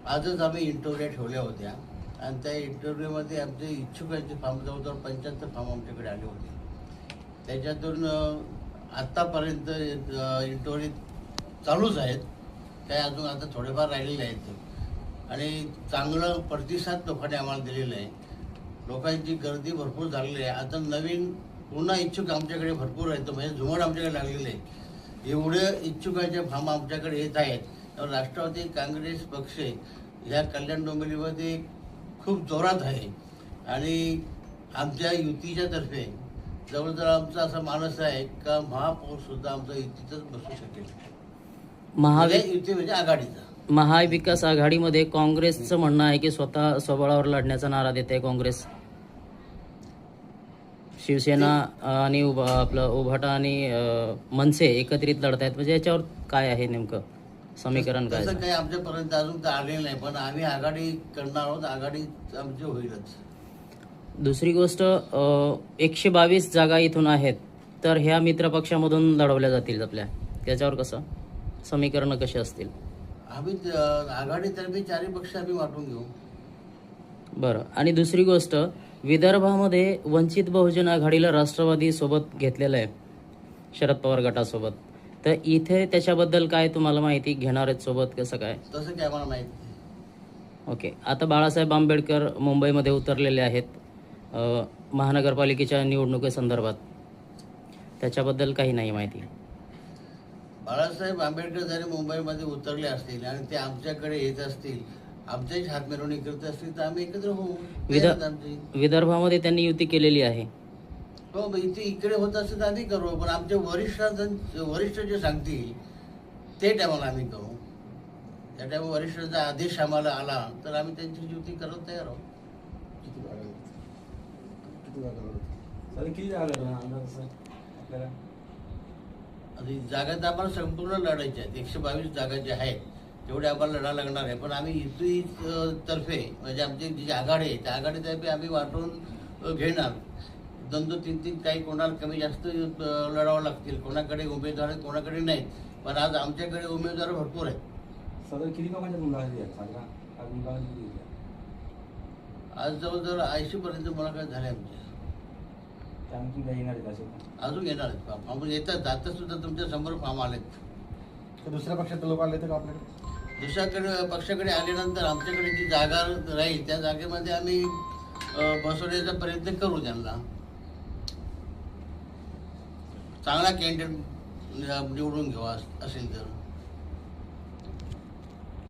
आजच आम्ही इंटरव्ह्यू ठेवल्या होत्या आणि त्या इंटरव्ह्यूमध्ये आमचे इच्छुकांचे फॉर्म जवळजवळ 75 फॉर्म आमच्याकडे आले होते. त्याच्यातून आत्तापर्यंत इंटरव्ह्यू चालूच आहेत. काय अजून आता थोडेफार राहिलेले आहेत आणि चांगलं प्रतिसाद लोकांनी आम्हाला दिलेलं आहे. लोकांची गर्दी भरपूर झालेली आहे. आता नवीन पुन्हा इच्छुक आमच्याकडे भरपूर आहेत, म्हणजे झुमड आमच्याकडे लागलेले आहे. एवढे इच्छुकांचे फॉर्म आमच्याकडे येत आहेत. तर राष्ट्रवादी काँग्रेस पक्ष ह्या कल्याण डोंबिवलीमध्ये खूप जोरात आहे आणि आमच्या युतीच्या तर्फे जवळजवळ आमचा असा मानस आहे का महापौरसुद्धा आमचा युतीतच बसू शकेल. युती म्हणजे आघाडीचा. महाविकास आघाडीमध्ये काँग्रेसचं म्हणणं आहे की स्वतः स्वबळावर लढण्याचा नारा देते काँग्रेस. शिवसेना आणि उभाटा आणि मनसे एकत्रित लढत आहेत. म्हणजे याच्यावर काय आहे नेमकं समीकरण काय? तसं काही आमच्यापर्यंत अजून तर आलेलं नाही, पण आम्ही आघाडी करणार आहोत. आघाडी आमची होईलच. दुसरी गोष्ट 122 जागा इथून आहेत, तर ह्या मित्रपक्षामधून लढवल्या जातील आपल्या. त्याच्यावर कसं समीकरणं कशी असतील? आम्ही आघाडीतर्फे चारही पक्ष आम्ही वाटून घेऊ. बरं. आणि दुसरी गोष्ट, विदर्भामध्ये वंचित बहुजन आघाडीला राष्ट्रवादी सोबत घेतलेलं आहे, शरद पवार गटासोबत. तर इथे त्याच्याबद्दल काय तुम्हाला माहिती घेणार आहेत सोबत, कसं काय? तसं काय आम्हाला माहिती नाही. ओके. आता बाळासाहेब आंबेडकर मुंबईमध्ये उतरलेले आहेत महानगरपालिकेच्या निवडणुकीसंदर्भात. त्याच्याबद्दल काही नाही माहिती. बाळासाहेब आंबेडकर जरी मुंबईमध्ये उतरले असतील आणि ते आमच्याकडे येत असतील, आमच्याच हातमिरवणी करत असतील, तर आम्ही एकत्र होऊ. विदर्भामध्ये त्यांनी युती केलेली आहे. हो, इकडे होत असेल तर आम्ही करू, पण आमचे वरिष्ठ जे सांगतील ते टायमाला आम्ही करू. त्या टायमा वरिष्ठांचा आदेश आम्हाला आला तर आम्ही त्यांची युती करत तयार आहोत. जागा तर आम्हाला संपूर्ण लढायच्या आहेत. 122 जागा ज्या आहेत तेवढे आम्हाला लढा लागणार आहे. पण आम्ही युती तर्फे म्हणजे आमची जी आघाडी आहे त्या आघाडीतर्फे आम्ही वाटून घेणार. 2-2, 3-3 काही कोणाला कमी जास्त लढावं लागतील. कोणाकडे उमेदवार आहेत, कोणाकडे नाही. पण आज आमच्याकडे उमेदवार भरपूर आहेत. आज जवळजवळ 80% मुलाखत झाल्या आमच्या. अजून येणार आहेत फॉर्म. येतात, आता सुद्धा तुमच्या समोर फॉर्म आलेत. दुसऱ्या पक्षात लोक आले तर आपल्याकडे दुसऱ्याकडे पक्षाकडे आल्यानंतर आमच्याकडे जी जागा राहील त्या जागेमध्ये आम्ही बसवण्याचा प्रयत्न करू. त्यांना चांगला कॅन्डिडेट निवडून घ्यावा असेल तर.